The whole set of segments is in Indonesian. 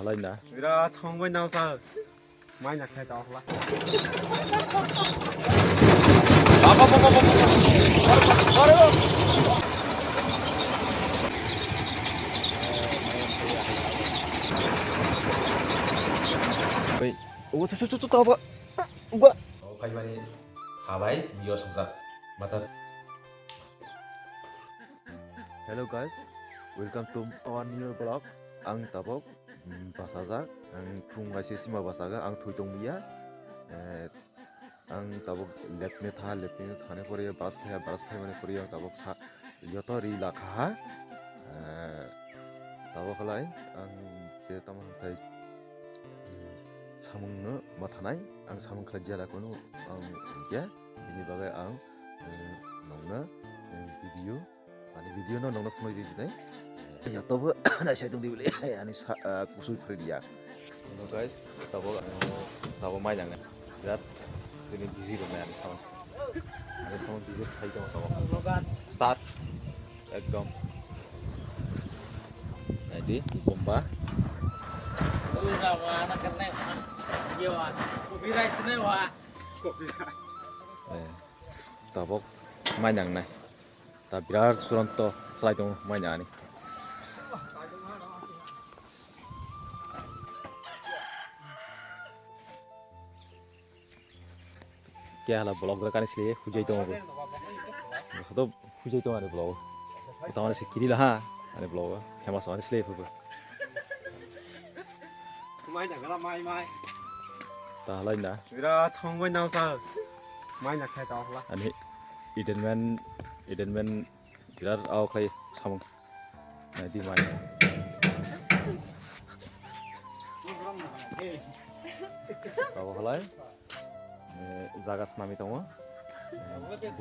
Tahalayna. Birat songbai nausa. Mai nak khai tawla. Wait. Oh, tuh tahu Gua. Oh, kayak mana? Hawaii, bios besar. Mata. Hello guys, welcome to our new vlog. Ang tabok basaja, ang fungasi sima basaga, ang tuitong miya. Ang tabok lepne thane pore baras khaya mane pore ang tabok sa yoto ri lakha. Tabok lai ang je tamang thai samungno mathanai ang samung khaja lakono ang ya ini bagai ang nongna video ani video no nongna phone di dai ya tobo na sai tung di bele ani kusul phri dia no guys tabo mai jang birat ini busy dong ani sama busy khai dong tabo start ekdom jadi bomba anak kena Iya, kopi rice nih wah. Kopi rice. Tabok manyang nai. Ta birar suranto slai tong manyani. क्या हाल ब्लॉग रखा इसलिए हुजै तो मको तो हुजै तो आने ब्लॉग उतावने से किरी लहा आने ब्लॉग फेमस आने इसलिए फुबो Mai nak kala mai. Tahalayna. Birat songbai nausa. Mai nak khai tawla. Ani Edenman birar au khai samung na di mai tawo halai jaga snami tawo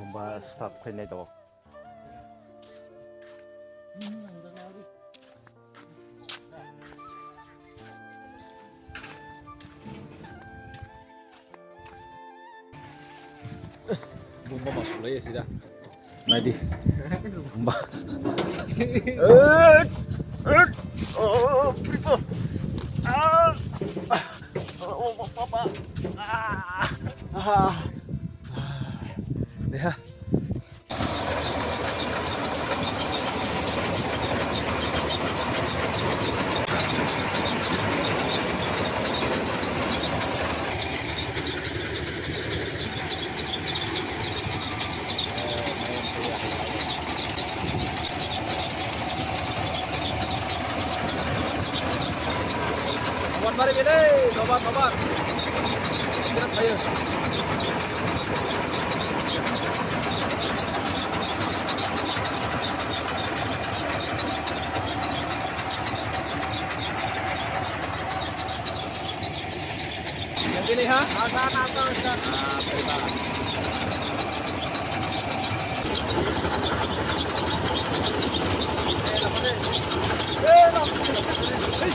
bomba start khainai tawo bomba masuk lagi sudah. Nadi bomba. Oh, pripo. Oh, papa. Ya. Mari bede, tobat. Kita ayo. Yang ini ha, ada Ustaz. Terima.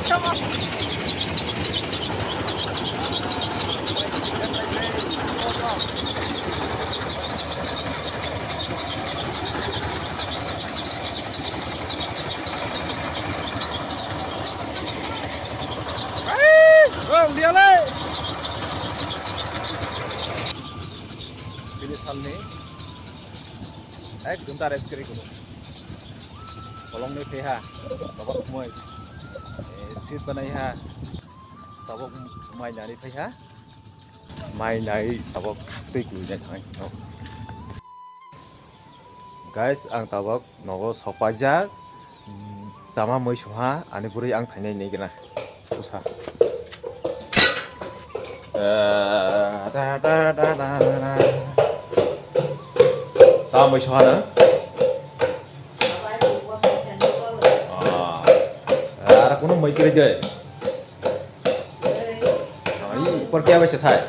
Siapa? Dia le. Pilih salne. Ek duntar eskri kuno. Kolong ne peha. Tabak moi. Sit banai ha. Tabak mai nari peha. Mai nai tabak tui ku ja thai. Guys, ang tabak nogo sopajar. Tama moi suha ani puri ang thainai nei gena. Susah. Tao mới xóa nữa. Ada kuno mới kiri deh. Ini per kia bisa thai.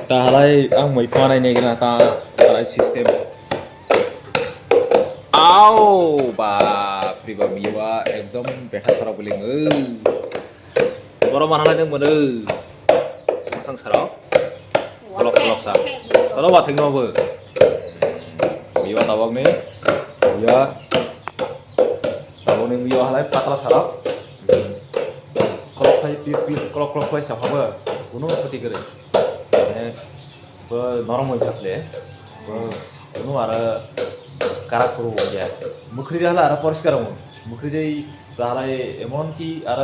Tahalay ang may panay na gina ta taray system. Aw ba pribamiwa ekdom beha sara buling. Boro mana lang mo 상상처럼 꿀럭꿀럭 사. 너도 봐 댕너브. 미와 따박네. 미와 따박네 미와 하나에 빠따라 사라. 꿀럭파이 피스 꿀럭꿀럭파이 샤파버. 군우 어디 그래? 네. 그 너무 잡래. 그 군우 알아. কারাকুরু গিয়া মুখরি হলা আর পরিষ্কার মু মুখরি সালাই এমন কি আর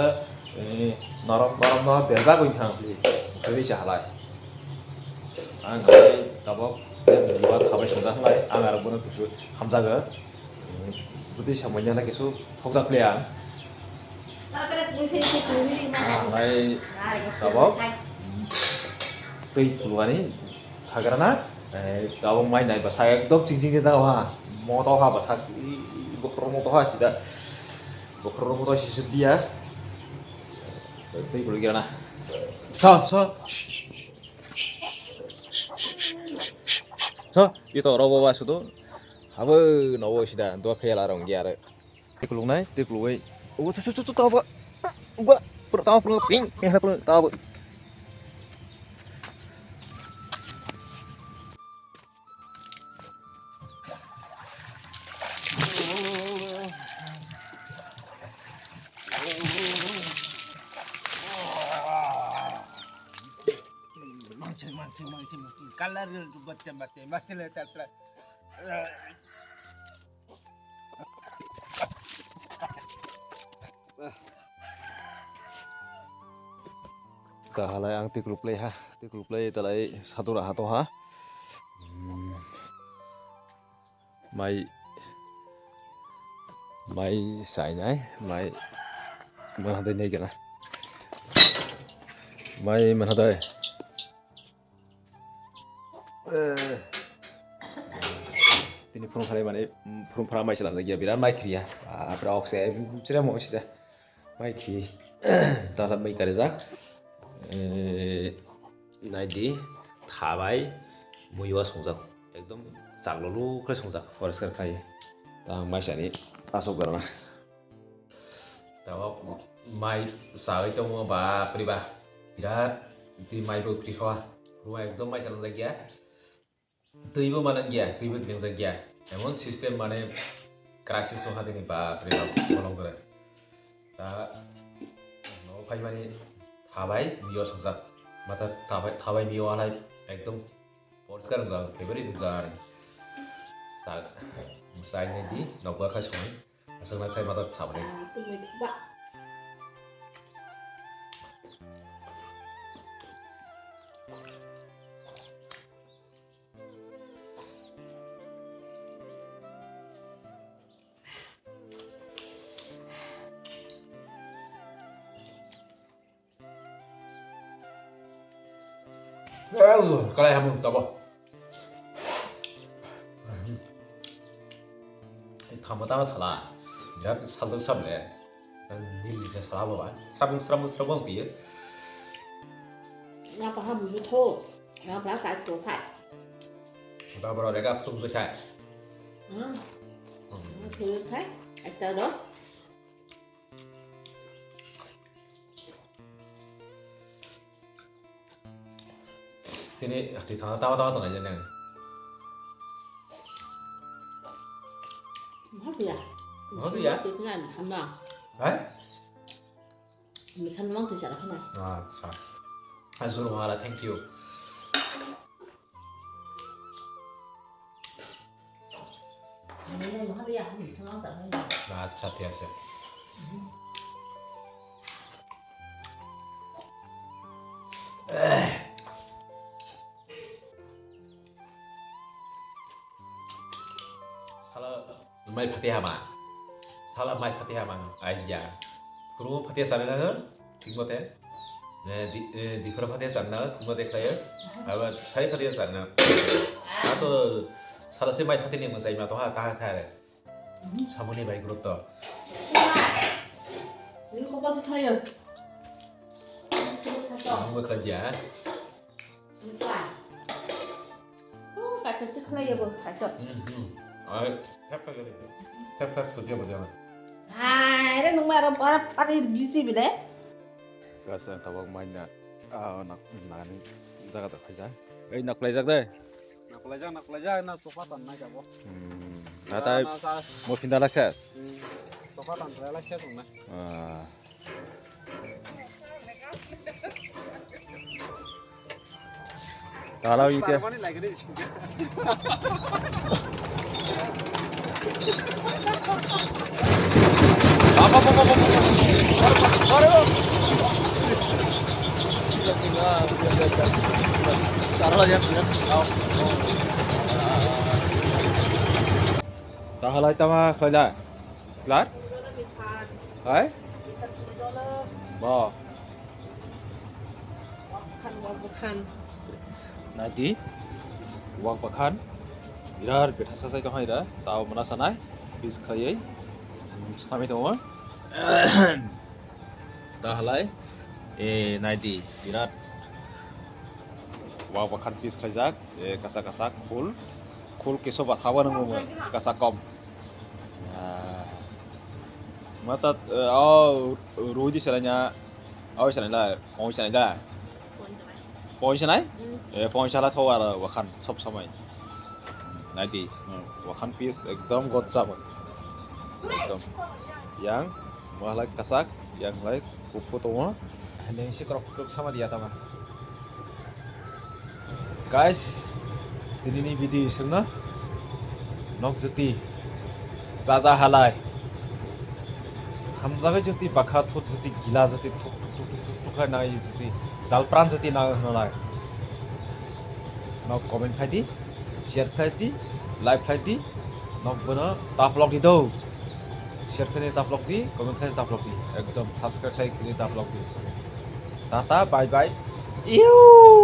নরম নরম নরম দেরবা কই থাকলি মুখরি সালাই আং খাই তাবক দিবা খাবাই সংজা হলাই আং আর বনো কিছু হামজাগো বুদ্ধি সাময়না কিছু থকজা প্লেয়া আই তাবক তুই পুলवानी थागराना ताबक माइ नाय बा सा एकदम चिंचिं जे दावा मोटो हा बा सा बखरो मोटो हा सिदा बखरो मोटो सिसु दिया तै गुलि गना 서 이또 러버 바수도 하버 너워 시다 너 페라롱 기아르 이글롱나이 뜨글로이 오 쭈쭈쭈 따바 우가 프로 따바 프로 빙 빙하 프로 따바 मांग कलर बच्चे बच्चे मस्त लेता है Tahalai ang tikruplay ha, tikruplay talay satura hato ha. Mai sai nhai, mai menghadai nei kana. Mai menghadai. Tini phun phare mane phun phara mai salam lagi birat mai kriya. Abra oxe cira mo sida. Mai kri. Dalam mai karezak. नाइदि थाबाय मुयवा संजाक एकदम जागललु खै संजाक परिस्कार खायो दा माइसानि आसब गरमा दा माइ जागै दङ बा परिबा बिराद दि माइबो प्रिखवा रुवा एकदम माइसा लंजा गया दैबो माने गया दैबो दिंजा गया एमन सिस्टेम माने क्राइसिस हा दिनि बा परिबा फलं करे दा न फाइ माने थाबाय मियो संजाक माता थाबाय मियो आलाय एकदम परिस्कार नंजा फेभरेट नंजा आरो सा साइने दि नबा खा सङै असंना थाइ माता Sable Kalai hamung tabo. Thamata thala. Birat salduk sable. Nil je salabo ba. Sabung ti. Ngapa hamung itu? Ngapa saya tuh Ba bro dega tum su chai. Thứ khác, ada đó. Tini di tengah tawa-tawa tuh aja neng. Apa ya? Apa ya? Itu kan sama. Hah? Makan uang tuh cara mana? Ah, sah. Azur wala, thank you. Ini mau apa ya? Makan uang cara mana? Nah, sah biasa. Mai Fatihah ma, salah mai Fatihah ma, aja. Kru Fatihah sana na, tinggal teh. Di Kru Fatihah sana, tinggal teh kaya. Apa saya Fatihah sana. Atau salah si mai Fatihah ni masai ma toh kah thare. Samuni baik grup toh. Ini kok pas saya? Kamu kerja. Bukan. Oh, kata cek lagi bu, kata. Tap kerja berjalan. Hai, ini nomor apa? Apa ini bisi bila? Kasa tawag main na Nagani jaga da khaija ei naklai jak dai Naklajak na sofa tan na jabo. natai mo phindala se Sofa tan rela se tong na. kalau ite Mani lagi ni. tahalai tama khaila klar hai bo nanti wang pakhan birar betha sasai to haida tao mana sanai bis khayai sami to tahalai nanti birat wang pakhan bis khaijak kasak khul keso bathawa nang mo kasakom mata rodi saranya sanai la পয়সালা থাও আর ওখান সব সময় নাইটি ওখান পিস একদম গচ্চা একদম yang malah kasak yang lain kupu tuh hanya isi kerok sama dia teman guys ini video isengna nok juti zaza halai hamzabe juti bakha thut juti gila juti thuk na juti jalpran juti na nolai nok comment khai di share khai di like khai di nok bono taplok di do share khai taplok di comment khai taplok di ekdom subscribe khai taplok di tata bye bye iu